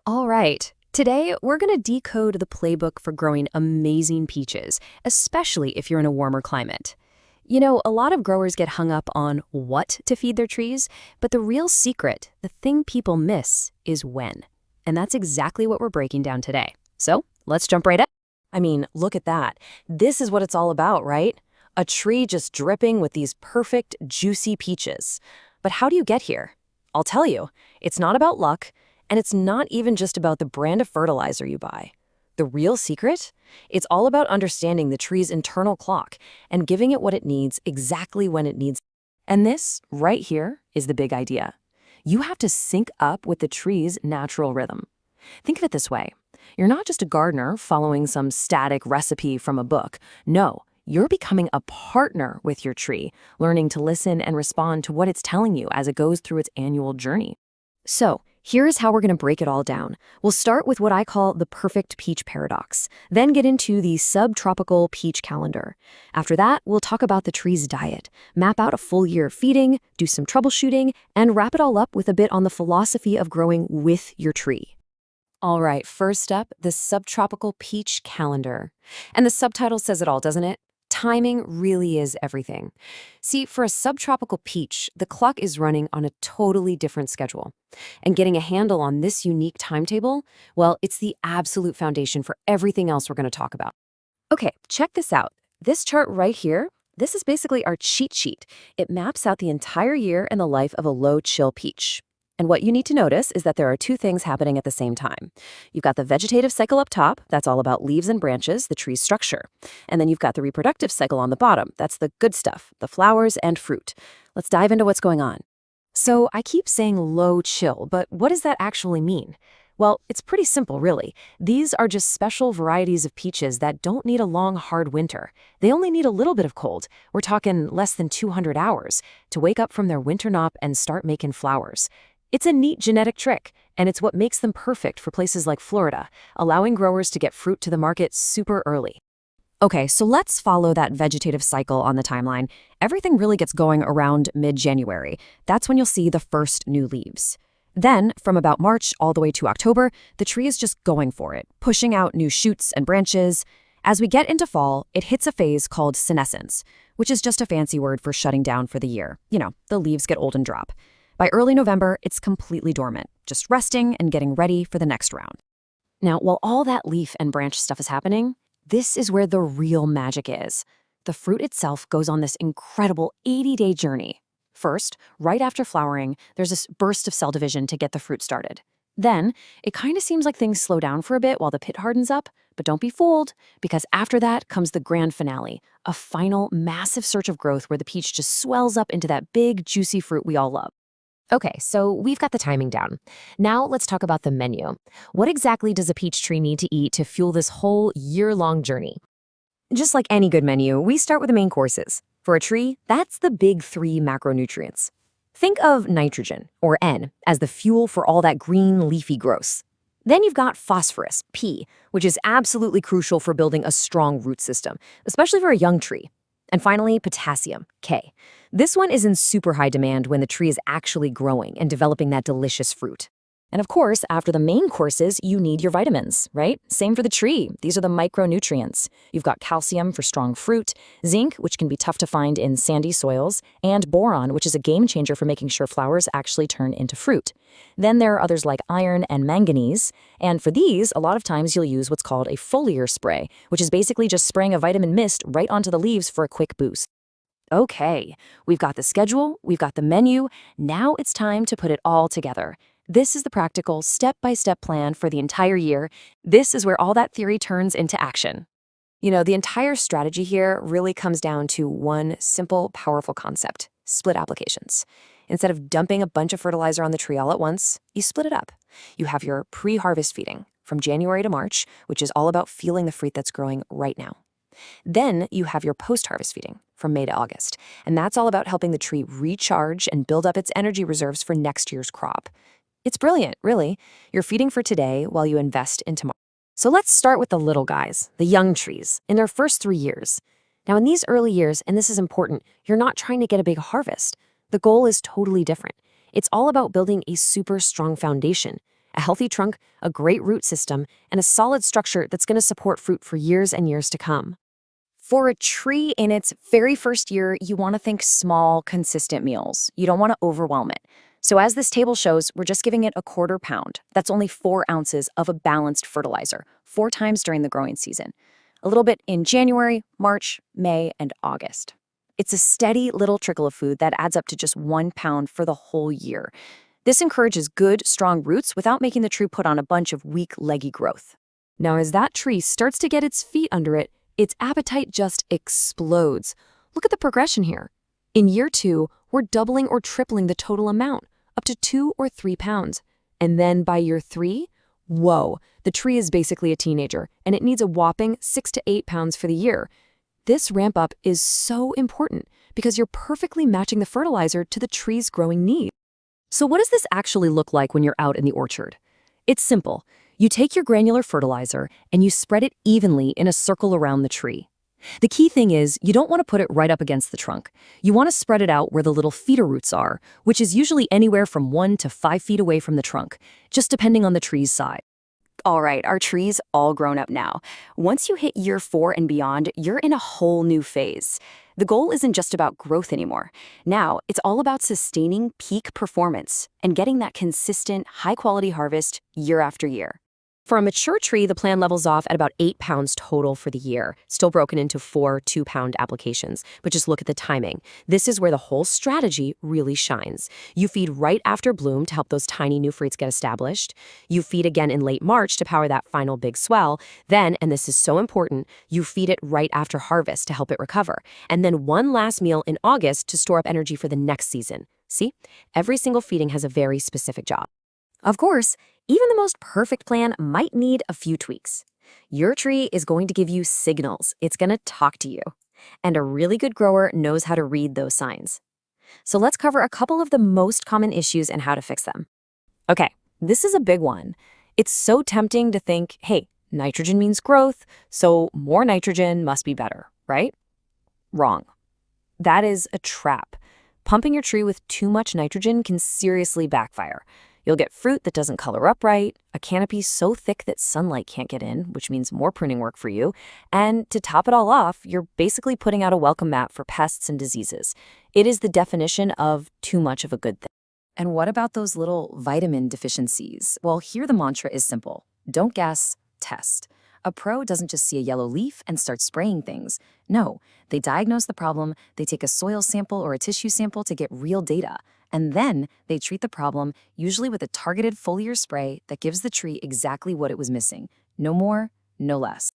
All right. Today, we're going to decode the playbook for growing amazing peaches, especially if you're in a warmer climate. You know, a lot of growers get hung up on what to feed their trees, but the real secret, the thing people miss, is when. And that's exactly what we're breaking down today. So, let's jump right in. I mean, look at that. This is what it's all about, right? A tree just dripping with these perfect, juicy peaches. But how do you get here? I'll tell you, it's not about luck, and it's not even just about the brand of fertilizer you buy. The real secret? It's all about understanding the tree's internal clock and giving it what it needs exactly when it needs. And this, right here, is the big idea. You have to sync up with the tree's natural rhythm. Think of it this way. You're not just a gardener following some static recipe from a book. No, you're becoming a partner with your tree, learning to listen and respond to what it's telling you as it goes through its annual journey. So, here's how we're going to break it all down. We'll start with what I call the perfect peach paradox, then get into the subtropical peach calendar. After that, we'll talk about the tree's diet, map out a full year of feeding, do some troubleshooting, and wrap it all up with a bit on the philosophy of growing with your tree. All right, first up, the subtropical peach calendar. And the subtitle says it all, doesn't it? Timing really is everything. See, for a subtropical peach, the clock is running on a totally different schedule. And getting a handle on this unique timetable, well, it's the absolute foundation for everything else we're going to talk about. Okay, check this out. This chart right here, this is basically our cheat sheet. It maps out the entire year in the life of a low-chill peach. And what you need to notice is that there are two things happening at the same time. You've got the vegetative cycle up top, that's all about leaves and branches, the tree's structure. And then you've got the reproductive cycle on the bottom, that's the good stuff, the flowers and fruit. Let's dive into what's going on. So I keep saying low chill, but what does that actually mean? Well, it's pretty simple, really. These are just special varieties of peaches that don't need a long, hard winter. They only need a little bit of cold. We're talking less than 200 hours to wake up from their winter nap and start making flowers. It's a neat genetic trick, and it's what makes them perfect for places like Florida, allowing growers to get fruit to the market super early. Okay, so let's follow that vegetative cycle on the timeline. Everything really gets going around mid-January. That's when you'll see the first new leaves. Then, from about March all the way to October, the tree is just going for it, pushing out new shoots and branches. As we get into fall, it hits a phase called senescence, which is just a fancy word for shutting down for the year. You know, the leaves get old and drop. By early November, it's completely dormant, just resting and getting ready for the next round. Now, while all that leaf and branch stuff is happening, this is where the real magic is. The fruit itself goes on this incredible 80-day journey. First, right after flowering, there's this burst of cell division to get the fruit started. Then, it kind of seems like things slow down for a bit while the pit hardens up, but don't be fooled, because after that comes the grand finale, a final, massive surge of growth where the peach just swells up into that big, juicy fruit we all love. Okay, so we've got the timing down. Now let's talk about the menu. What exactly does a peach tree need to eat to fuel this whole year-long journey? Just like any good menu, we start with the main courses. For a tree, that's the big three macronutrients. Think of nitrogen, or N, as the fuel for all that green, leafy growth. Then you've got phosphorus, P, which is absolutely crucial for building a strong root system, especially for a young tree. And finally, potassium, K. This one is in super high demand when the tree is actually growing and developing that delicious fruit. And of course, after the main courses, you need your vitamins, right? Same for the tree. These are the micronutrients. You've got calcium for strong fruit, zinc, which can be tough to find in sandy soils, and boron, which is a game changer for making sure flowers actually turn into fruit. Then there are others like iron and manganese, and for these, a lot of times you'll use what's called a foliar spray, which is basically just spraying a vitamin mist right onto the leaves for a quick boost. Okay, we've got the schedule, we've got the menu, now it's time to put it all together. This is the practical, step-by-step plan for the entire year. This is where all that theory turns into action. You know, the entire strategy here really comes down to one simple, powerful concept: split applications. Instead of dumping a bunch of fertilizer on the tree all at once, you split it up. You have your pre-harvest feeding from January to March, which is all about fueling the fruit that's growing right now. Then you have your post-harvest feeding from May to August, and that's all about helping the tree recharge and build up its energy reserves for next year's crop. It's brilliant, really. You're feeding for today while you invest in tomorrow. So let's start with the little guys, the young trees, in their first 3 years. Now, in these early years, and this is important, you're not trying to get a big harvest. The goal is totally different. It's all about building a super strong foundation. A healthy trunk, a great root system, and a solid structure that's going to support fruit for years and years to come. For a tree in its very first year, you want to think small, consistent meals. You don't want to overwhelm it. So as this table shows, we're just giving it a quarter pound. That's only 4 ounces of a balanced fertilizer, 4 times during the growing season. A little bit in January, March, May, and August. It's a steady little trickle of food that adds up to just 1 pound for the whole year. This encourages good, strong roots without making the tree put on a bunch of weak, leggy growth. Now, as that tree starts to get its feet under it, its appetite just explodes. Look at the progression here. In year 2, we're doubling or tripling the total amount, up to 2 or 3 pounds. And then by year 3, whoa, the tree is basically a teenager, and it needs a whopping 6 to 8 pounds for the year. This ramp up is so important because you're perfectly matching the fertilizer to the tree's growing needs. So what does this actually look like when you're out in the orchard? It's simple. You take your granular fertilizer and you spread it evenly in a circle around the tree. The key thing is you don't want to put it right up against the trunk. You want to spread it out where the little feeder roots are, which is usually anywhere from 1 to 5 feet away from the trunk, just depending on the tree's size. All right, our tree's all grown up now. Once you hit year 4 and beyond, you're in a whole new phase. The goal isn't just about growth anymore. Now, it's all about sustaining peak performance and getting that consistent, high-quality harvest year after year. For a mature tree, the plan levels off at about 8 pounds total for the year, still broken into 4 2-pound applications. But just look at the timing. This is where the whole strategy really shines. You feed right after bloom to help those tiny new fruits get established. You feed again in late March to power that final big swell. Then, and this is so important, you feed it right after harvest to help it recover. And then one last meal in August to store up energy for the next season. See? Every single feeding has a very specific job. Of course, even the most perfect plan might need a few tweaks. Your tree is going to give you signals. It's going to talk to you. And a really good grower knows how to read those signs. So let's cover a couple of the most common issues and how to fix them. Okay, this is a big one. It's so tempting to think, hey, nitrogen means growth, so more nitrogen must be better, right? Wrong. That is a trap. Pumping your tree with too much nitrogen can seriously backfire. You'll get fruit that doesn't color up right, a canopy so thick that sunlight can't get in, which means more pruning work for you, and to top it all off, you're basically putting out a welcome mat for pests and diseases. It is the definition of too much of a good thing. And what about those little vitamin deficiencies? Well, here the mantra is simple. Don't guess, test. A pro doesn't just see a yellow leaf and start spraying things. No, they diagnose the problem, they take a soil sample or a tissue sample to get real data. And then they treat the problem, usually with a targeted foliar spray that gives the tree exactly what it was missing. No more, no less.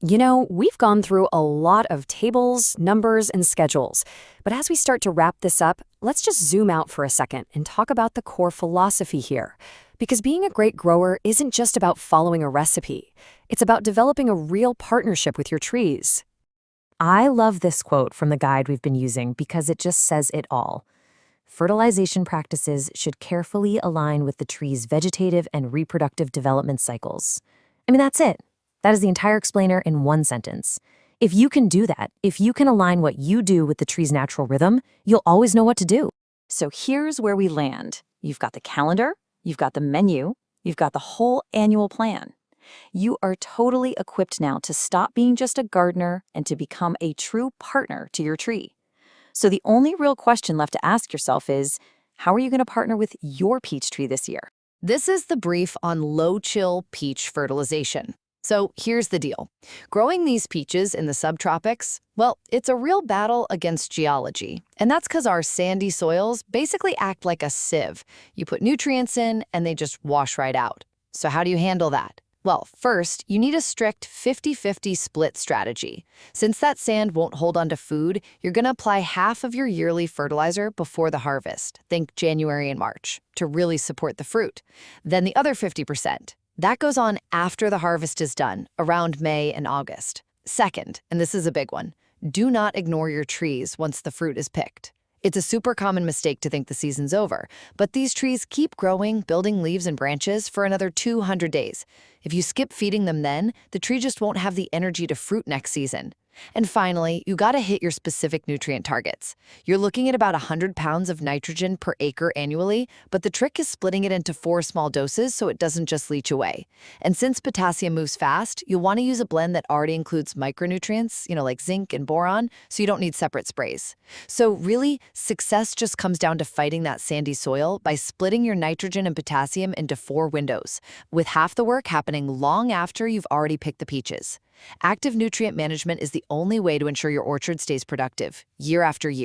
You know, we've gone through a lot of tables, numbers, and schedules. But as we start to wrap this up, let's just zoom out for a second and talk about the core philosophy here. Because being a great grower isn't just about following a recipe. It's about developing a real partnership with your trees. I love this quote from the guide we've been using because it just says it all. Fertilization practices should carefully align with the tree's vegetative and reproductive development cycles. I mean, that's it. That is the entire explainer in one sentence. If you can do that, if you can align what you do with the tree's natural rhythm, you'll always know what to do. So here's where we land. You've got the calendar, you've got the menu, you've got the whole annual plan. You are totally equipped now to stop being just a gardener and to become a true partner to your tree. So the only real question left to ask yourself is, how are you going to partner with your peach tree this year? This is the brief on low-chill peach fertilization. So here's the deal. Growing these peaches in the subtropics, well, it's a real battle against geology. And that's because our sandy soils basically act like a sieve. You put nutrients in and they just wash right out. So how do you handle that? Well, first, you need a strict 50-50 split strategy. Since that sand won't hold onto food, you're going to apply half of your yearly fertilizer before the harvest, think January and March, to really support the fruit. Then the other 50%. That goes on after the harvest is done, around May and August. Second, and this is a big one, do not ignore your trees once the fruit is picked. It's a super common mistake to think the season's over, but these trees keep growing, building leaves and branches for another 200 days. If you skip feeding them then, the tree just won't have the energy to fruit next season. And finally, you gotta hit your specific nutrient targets. You're looking at about 100 pounds of nitrogen per acre annually, but the trick is splitting it into 4 small doses so it doesn't just leach away. And since potassium moves fast, you'll want to use a blend that already includes micronutrients, like zinc and boron, so you don't need separate sprays. So really, success just comes down to fighting that sandy soil by splitting your nitrogen and potassium into 4 windows, with half the work happening long after you've already picked the peaches. Active nutrient management is the only way to ensure your orchard stays productive, year after year.